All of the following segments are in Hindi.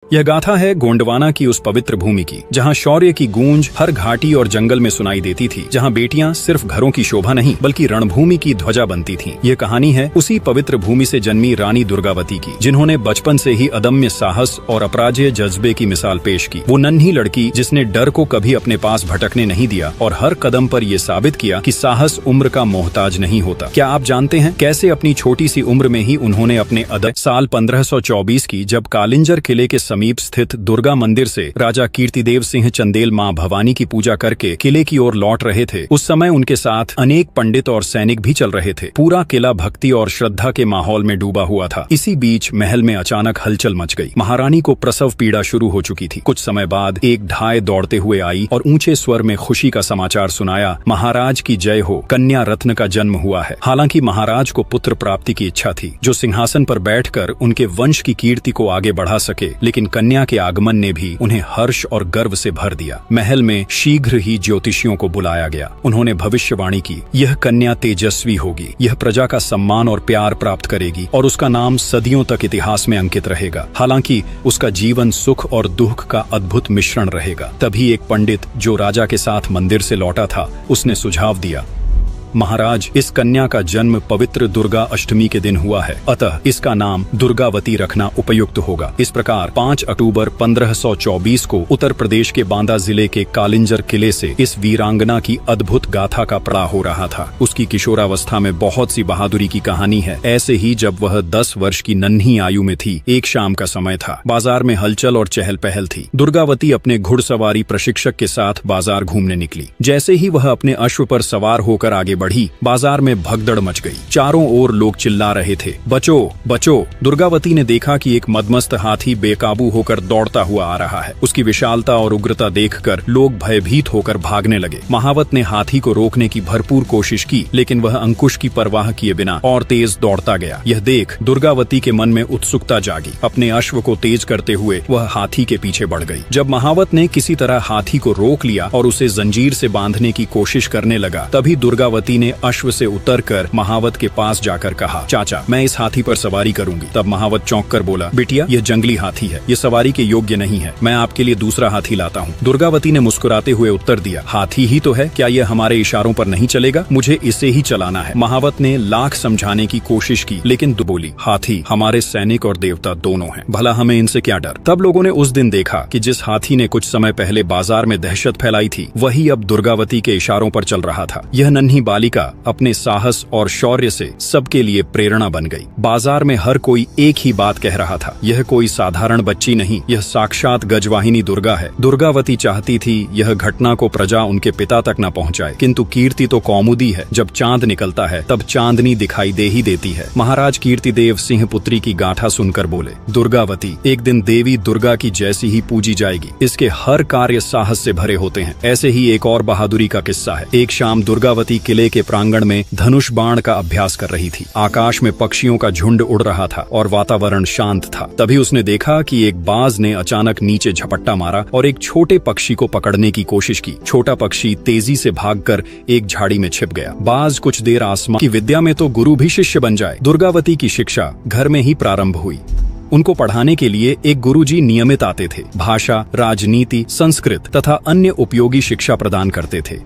यह गाथा है गोंडवाना की उस पवित्र भूमि की, जहां शौर्य की गूंज हर घाटी और जंगल में सुनाई देती थी, जहां बेटियां सिर्फ घरों की शोभा नहीं बल्कि रणभूमि की ध्वजा बनती थीं। यह कहानी है उसी पवित्र भूमि से जन्मी रानी दुर्गावती की, जिन्होंने बचपन से ही अदम्य साहस और अपराजेय जज्बे की मिसाल पेश की। वो नन्ही लड़की जिसने डर को कभी अपने पास भटकने नहीं दिया और हर कदम पर यह साबित किया कि साहस उम्र का मोहताज नहीं होता। क्या आप जानते हैं कैसे अपनी छोटी सी उम्र में ही उन्होंने अपने साल 1524 की, जब कालिंजर किले के समीप स्थित दुर्गा मंदिर से राजा कीर्तिदेव सिंह चंदेल मां भवानी की पूजा करके किले की ओर लौट रहे थे, उस समय उनके साथ अनेक पंडित और सैनिक भी चल रहे थे। पूरा किला भक्ति और श्रद्धा के माहौल में डूबा हुआ था। इसी बीच महल में अचानक हलचल मच गई। महारानी को प्रसव पीड़ा शुरू हो चुकी थी। कुछ समय बाद एक ढाई दौड़ते हुए आई और ऊंचे स्वर में खुशी का समाचार सुनाया, महाराज की जय हो, कन्या रत्न का जन्म हुआ है। हालांकि महाराज को पुत्र प्राप्ति की इच्छा थी, जो सिंहासन पर बैठकर उनके वंश की कीर्ति को आगे बढ़ा सके, लेकिन कन्या के आगमन ने भी उन्हें हर्ष और गर्व से भर दिया। महल में शीघ्र ही ज्योतिषियों को बुलाया गया। उन्होंने भविष्यवाणी की, यह कन्या तेजस्वी होगी, यह प्रजा का सम्मान और प्यार प्राप्त करेगी और उसका नाम सदियों तक इतिहास में अंकित रहेगा। हालांकि उसका जीवन सुख और दुख का अद्भुत मिश्रण रहेगा। तभी एक पंडित जो राजा के साथ मंदिर से लौटा था, उसने सुझाव दिया, महाराज, इस कन्या का जन्म पवित्र दुर्गा अष्टमी के दिन हुआ है, अतः इसका नाम दुर्गावती रखना उपयुक्त होगा। इस प्रकार 5 अक्टूबर 1524 को उत्तर प्रदेश के बांदा जिले के कालिंजर किले से इस वीरांगना की अद्भुत गाथा का पड़ा हो रहा था। उसकी किशोरावस्था में बहुत सी बहादुरी की कहानी है। ऐसे ही जब वह 10 वर्ष की नन्ही आयु में थी, एक शाम का समय था। बाजार में हलचल और चहल पहल थी। दुर्गावती अपने घुड़सवारी प्रशिक्षक के साथ बाजार घूमने निकली। जैसे ही वह अपने अश्व पर सवार होकर आगे बढ़ी, बाजार में भगदड़ मच गई। चारों ओर लोग चिल्ला रहे थे, बचो बचो। दुर्गावती ने देखा कि एक मदमस्त हाथी बेकाबू होकर दौड़ता हुआ आ रहा है। उसकी विशालता और उग्रता देखकर लोग भयभीत होकर भागने लगे। महावत ने हाथी को रोकने की भरपूर कोशिश की, लेकिन वह अंकुश की परवाह किए बिना और तेज दौड़ता गया। यह देख दुर्गावती के मन में उत्सुकता जागी। अपने अश्व को तेज करते हुए वह हाथी के पीछे बढ़ गई। जब महावत ने किसी तरह हाथी को रोक लिया और उसे जंजीर से बांधने की कोशिश करने लगा, तभी दुर्गावती ने अश्व से उतरकर महावत के पास जाकर कहा, चाचा, मैं इस हाथी पर सवारी करूंगी। तब महावत चौंक कर बोला, बिटिया, यह जंगली हाथी है, यह सवारी के योग्य नहीं है। मैं आपके लिए दूसरा हाथी लाता हूँ। दुर्गावती ने मुस्कुराते हुए उत्तर दिया, हाथी ही तो है, क्या यह हमारे इशारों पर नहीं चलेगा? मुझे इसे ही चलाना है। महावत ने लाख समझाने की कोशिश की, लेकिन बोली, हाथी हमारे सैनिक और देवता दोनों हैं, भला हमें इनसे क्या डर। तब लोगों ने उस दिन देखा कि जिस हाथी ने कुछ समय पहले बाजार में दहशत फैलाई थी, वही अब दुर्गावती के इशारों पर चल रहा था। यह नन्ही बालिका अपने साहस और शौर्य से सबके लिए प्रेरणा बन गई। बाजार में हर कोई एक ही बात कह रहा था, यह कोई साधारण बच्ची नहीं, यह साक्षात गजवाहिनी दुर्गा है। दुर्गावती चाहती थी यह घटना को प्रजा उनके पिता तक न पहुंचाए, किंतु कीर्ति तो कौमुदी है। जब चांद निकलता है तब चांदनी दिखाई दे ही देती है। महाराज कीर्तिदेव सिंह पुत्री की गाथा सुनकर बोले, दुर्गावती एक दिन देवी दुर्गा की जैसी ही पूजी जाएगी। इसके हर कार्य साहस से भरे होते हैं। ऐसे ही एक और बहादुरी का किस्सा है। एक शाम दुर्गावती किले के प्रांगण में धनुष बाण का अभ्यास कर रही थी। आकाश में पक्षियों का झुंड उड़ रहा था और वातावरण शांत था। तभी उसने देखा कि एक बाज ने अचानक नीचे झपट्टा मारा और एक छोटे पक्षी को पकड़ने की कोशिश की। छोटा पक्षी तेजी से भागकर एक झाड़ी में छिप गया। बाज कुछ देर आसमान की विद्या में तो गुरु भी शिष्य बन जाए। दुर्गावती की शिक्षा घर में ही प्रारंभ हुई। उनको पढ़ाने के लिए एक गुरुजी नियमित आते थे। भाषा, राजनीति, संस्कृत तथा अन्य उपयोगी शिक्षा प्रदान करते थे।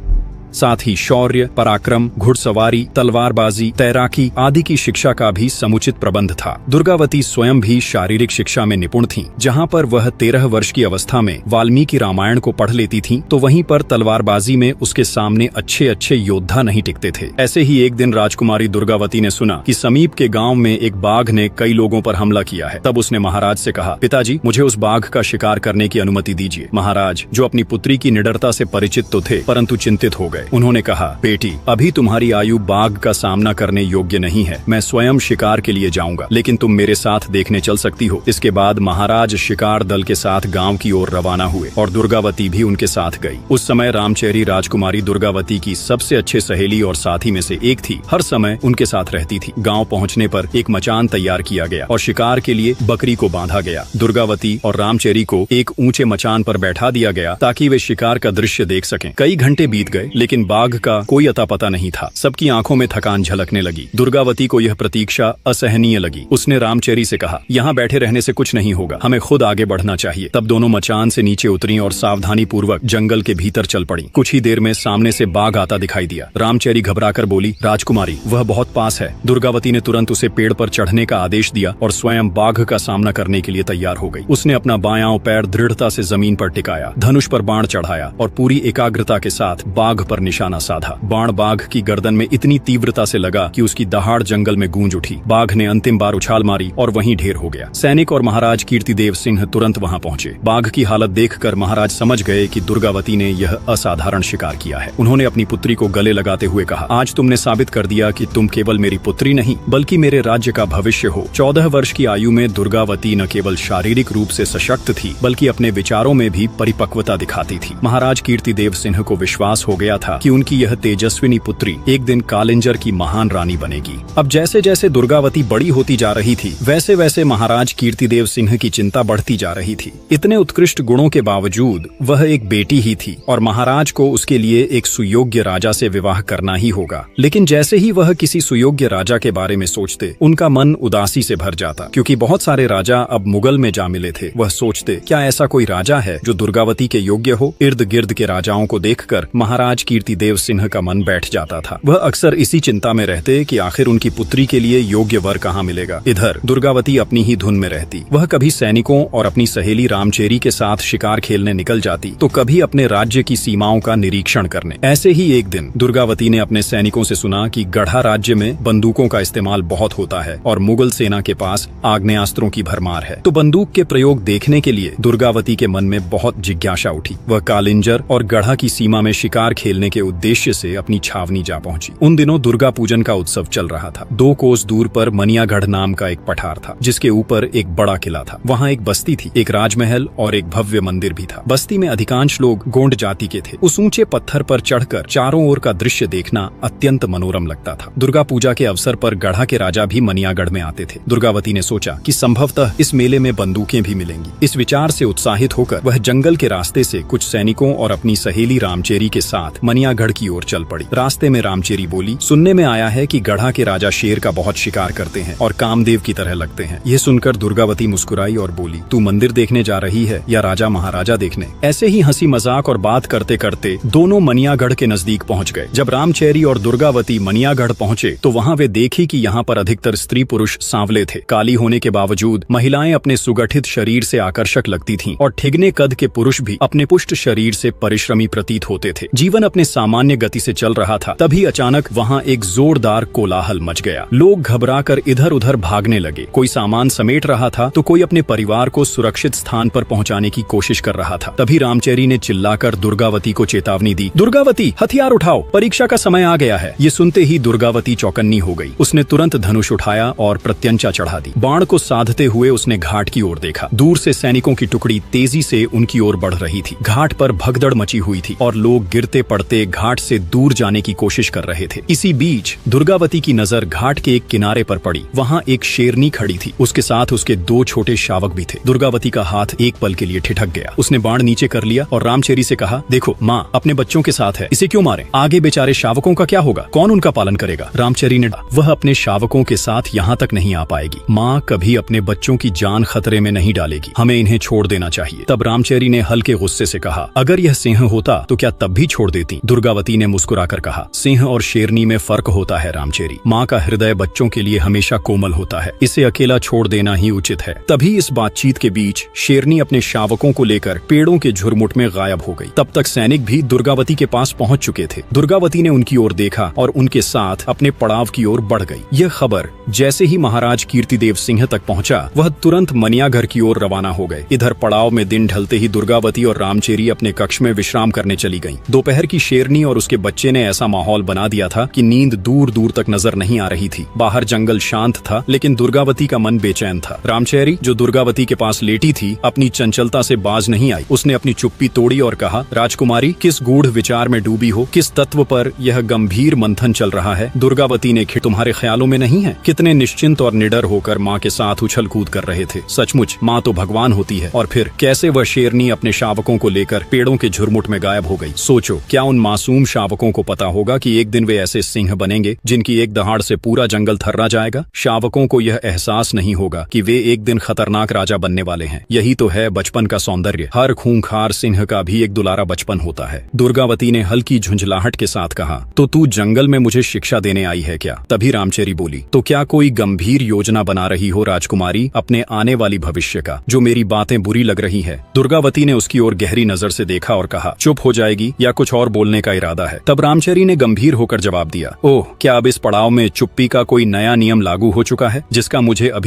साथ ही शौर्य, पराक्रम, घुड़सवारी, तलवारबाजी, तैराकी आदि की शिक्षा का भी समुचित प्रबंध था। दुर्गावती स्वयं भी शारीरिक शिक्षा में निपुण थीं। जहां पर वह 13 वर्ष की अवस्था में वाल्मीकि रामायण को पढ़ लेती थीं, तो वहीं पर तलवारबाजी में उसके सामने अच्छे अच्छे योद्धा नहीं टिकते थे। ऐसे ही एक दिन राजकुमारी दुर्गावती ने सुना कि समीप के गांव में एक बाघ ने कई लोगों पर हमला किया है। तब उसने महाराज से कहा, पिताजी, मुझे उस बाघ का शिकार करने की अनुमति दीजिए। महाराज, जो अपनी पुत्री की निडरता से परिचित तो थे, परंतु चिंतित हो गए। उन्होंने कहा, बेटी, अभी तुम्हारी आयु बाघ का सामना करने योग्य नहीं है। मैं स्वयं शिकार के लिए जाऊंगा, लेकिन तुम मेरे साथ देखने चल सकती हो। इसके बाद महाराज शिकार दल के साथ गांव की ओर रवाना हुए और दुर्गावती भी उनके साथ गई। उस समय रामचेरी राजकुमारी दुर्गावती की सबसे अच्छे सहेली और साथी में से एक थी। हर समय उनके साथ रहती थी। गाँव पहुँचने पर एक मचान तैयार किया गया और शिकार के लिए बकरी को बांधा गया। दुर्गावती और रामचेरी को एक ऊंचे मचान पर बैठा दिया गया ताकि वे शिकार का दृश्य देख सकें। कई घंटे बीत गए, लेकिन लेकिन बाघ का कोई अता पता नहीं था। सबकी आंखों में थकान झलकने लगी। दुर्गावती को यह प्रतीक्षा असहनीय लगी। उसने रामचेरी से कहा, यहाँ बैठे रहने से कुछ नहीं होगा, हमें खुद आगे बढ़ना चाहिए। तब दोनों मचान से नीचे उतरी और सावधानी पूर्वक जंगल के भीतर चल पड़ी। कुछ ही देर में सामने से बाघ आता दिखाई दिया। रामचेरी घबराकर बोली, राजकुमारी, वह बहुत पास है। दुर्गावती ने तुरंत उसे पेड़ पर चढ़ने का आदेश दिया और स्वयं बाघ का सामना करने के लिए तैयार हो गई। उसने अपना बायां पैर दृढ़ता से जमीन पर टिकाया, धनुष पर बाण चढ़ाया और पूरी एकाग्रता के साथ बाघ पर निशाना साधा। बाण बाघ की गर्दन में इतनी तीव्रता से लगा कि उसकी दहाड़ जंगल में गूंज उठी। बाघ ने अंतिम बार उछाल मारी और वहीं ढेर हो गया। सैनिक और महाराज कीर्तिदेव सिंह तुरंत वहां पहुंचे। बाघ की हालत देखकर महाराज समझ गए कि दुर्गावती ने यह असाधारण शिकार किया है। उन्होंने अपनी पुत्री को गले लगाते हुए कहा, आज तुमने साबित कर दिया कि तुम केवल मेरी पुत्री नहीं बल्कि मेरे राज्य का भविष्य हो। 14 वर्ष की आयु में दुर्गावती न केवल शारीरिक रूप से सशक्त थी बल्कि अपने विचारों में भी परिपक्वता दिखाती थी। महाराज कीर्तिदेव सिंह को विश्वास हो गया था कि उनकी यह तेजस्विनी पुत्री एक दिन कालिंजर की महान रानी बनेगी। अब जैसे जैसे दुर्गावती बड़ी होती जा रही थी वैसे वैसे महाराज कीर्तिदेव सिंह की चिंता बढ़ती जा रही थी। इतने उत्कृष्ट गुणों के बावजूद वह एक बेटी ही थी और महाराज को उसके लिए एक सुयोग्य राजा से विवाह करना ही होगा। लेकिन जैसे ही वह किसी सुयोग्य राजा के बारे में सोचते उनका मन उदासी से भर जाता, क्योंकि बहुत सारे राजा अब मुगल में जा मिले थे। वह सोचते, क्या ऐसा कोई राजा है जो दुर्गावती के योग्य हो? इर्द गिर्द के राजाओं को देखकर महाराज कीर्तिदेव सिंह का मन बैठ जाता था। वह अक्सर इसी चिंता में रहते कि आखिर उनकी पुत्री के लिए योग्य वर कहाँ मिलेगा। इधर दुर्गावती अपनी ही धुन में रहती। वह कभी सैनिकों और अपनी सहेली रामचेरी के साथ शिकार खेलने निकल जाती तो कभी अपने राज्य की सीमाओं का निरीक्षण करने। ऐसे ही एक दिन दुर्गावती ने अपने सैनिकों से सुना कि गढ़ा राज्य में बंदूकों का इस्तेमाल बहुत होता है और मुगल सेना के पास आग्नेयास्त्रों की भरमार है। तो बंदूक के प्रयोग देखने के लिए दुर्गावती के मन में बहुत जिज्ञासा उठी। वह कालिंजर और गढ़ा की सीमा में शिकार खेलने के उद्देश्य से अपनी छावनी जा पहुंची। उन दिनों दुर्गा पूजन का उत्सव चल रहा था। 2 कोस दूर पर मनियागढ़ नाम का एक पठार था जिसके ऊपर एक बड़ा किला था। वहाँ एक बस्ती थी, एक राजमहल और एक भव्य मंदिर भी था। बस्ती में अधिकांश लोग गोंड जाति के थे। उस ऊंचे पत्थर पर चढ़कर चारों ओर का दृश्य देखना अत्यंत मनोरम लगता था। दुर्गा पूजा के अवसर पर गढ़ा के राजा भी मनियागढ़ में आते थे। दुर्गावती ने सोचा कि संभवतः इस मेले में बंदूकें भी मिलेंगी। इस विचार से उत्साहित होकर वह जंगल के रास्ते से कुछ सैनिकों और अपनी सहेली रामचेरी के साथ मनियागढ़ की ओर चल पड़ी। रास्ते में रामचेरी बोली, सुनने में आया है कि गढ़ा के राजा शेर का बहुत शिकार करते हैं और कामदेव की तरह लगते हैं। यह सुनकर दुर्गावती मुस्कुराई और बोली, तू मंदिर देखने जा रही है या राजा महाराजा देखने? ऐसे ही हंसी मजाक और बात करते करते दोनों मनियागढ़ के नजदीक पहुंच गए। जब रामचेरी और दुर्गावती मनियागढ़ पहुंचे तो वहां वे देखी कि यहाँ पर अधिकतर स्त्री पुरुष सांवले थे। काली होने के बावजूद महिलाएं अपने सुगठित शरीर से आकर्षक लगती थीं और ठिगने कद के पुरुष भी अपने पुष्ट शरीर से परिश्रमी प्रतीत होते थे। जीवन अपने सामान्य गति से चल रहा था। तभी अचानक वहाँ एक जोरदार कोलाहल मच गया। लोग घबराकर इधर उधर भागने लगे। कोई सामान समेट रहा था तो कोई अपने परिवार को सुरक्षित स्थान पर पहुंचाने की कोशिश कर रहा था। तभी रामचेरी ने चिल्लाकर दुर्गावती को चेतावनी दी, दुर्गावती, हथियार उठाओ, परीक्षा का समय आ गया है। ये सुनते ही दुर्गावती चौकन्नी हो गई। उसने तुरंत धनुष उठाया और प्रत्यंचा चढ़ा दी। बाण को साधते हुए उसने घाट की ओर देखा। दूर से सैनिकों की टुकड़ी तेजी से उनकी ओर बढ़ रही थी। घाट पर भगदड़ मची हुई थी और लोग गिरते पड़ते घाट से दूर जाने की कोशिश कर रहे थे। इसी बीच दुर्गावती की नजर घाट के एक किनारे पर पड़ी। वहाँ एक शेरनी खड़ी थी। उसके साथ उसके 2 छोटे शावक भी थे। दुर्गावती का हाथ एक पल के लिए ठिठक गया। उसने बाण नीचे कर लिया और रामचेरी से कहा, देखो माँ अपने बच्चों के साथ है, इसे क्यों मारें? आगे बेचारे शावकों का क्या होगा? कौन उनका पालन करेगा? रामचेरी ने, वह अपने शावकों के साथ यहाँ तक नहीं आ पाएगी। माँ कभी अपने बच्चों की जान खतरे में नहीं डालेगी। हमें इन्हें छोड़ देना चाहिए। तब रामचेरी ने हल्के गुस्से से कहा, अगर यह सिंह होता तो क्या तब भी छोड़ देती? दुर्गावती ने मुस्कुराकर कहा, सिंह और शेरनी में फर्क होता है रामचेरी। माँ का हृदय बच्चों के लिए हमेशा कोमल होता है। इसे अकेला छोड़ देना ही उचित है। तभी इस बातचीत के बीच शेरनी अपने शावकों को लेकर पेड़ों के झुरमुट में गायब हो गई। तब तक सैनिक भी दुर्गावती के पास पहुंच चुके थे। दुर्गावती ने उनकी ओर देखा और उनके साथ अपने पड़ाव की ओर बढ़ गई। यह खबर जैसे ही महाराज कीर्तिदेव सिंह तक पहुंचा वह तुरंत मनियागढ़ की ओर रवाना हो गए। इधर पड़ाव में दिन ढलते ही दुर्गावती और रामचेरी अपने कक्ष में विश्राम करने चली गईं। दोपहर की शेरनी और उसके बच्चे ने ऐसा माहौल बना दिया था कि नींद दूर दूर तक नजर नहीं आ रही थी। बाहर जंगल शांत था लेकिन दुर्गावती का मन बेचैन था। रामचेरी जो दुर्गावती के पास लेटी थी अपनी चंचलता से बाज नहीं आई। उसने अपनी चुप्पी तोड़ी और कहा, राजकुमारी, किस गूढ़ विचार में डूबी हो? किस तत्व पर यह गंभीर मंथन चल रहा है? दुर्गावती ने, तुम्हारे ख्यालों में नहीं है? कितने निश्चिंत और निडर होकर माँ के साथ उछल कूद कर रहे थे। सचमुच माँ तो भगवान होती है। और फिर कैसे वह शेरनी अपने शावकों को लेकर पेड़ों के झुरमुट में गायब हो गई? सोचो, क्या उन मासूम शावकों को पता होगा कि एक दिन वे ऐसे सिंह बनेंगे जिनकी एक दहाड़ से पूरा जंगल थर्रा जाएगा। शावकों को यह एहसास नहीं होगा कि वे एक दिन खतरनाक राजा बनने वाले हैं। यही तो है बचपन का सौंदर्य। हर खूंखार सिंह का भी एक दुलारा बचपन होता है। दुर्गावती ने हल्की झुंझलाहट के साथ कहा, तो तू जंगल में मुझे शिक्षा देने आई है क्या? तभी रामचेरी बोली, तो क्या कोई गंभीर योजना बना रही हो राजकुमारी अपने आने वाली भविष्य का, जो मेरी बातें बुरी लग रही है? दुर्गावती ने उसकी ओर गहरी नजर से देखा और कहा, चुप हो जाएगी या कुछ और बोलने का इरादा है? तब रामचेरी ने गंभीर होकर जवाब दिया, ओह, क्या अब इस पड़ाव में चुप्पी का कोई नया नियम लागू हो चुका है जिसका मुझे अभी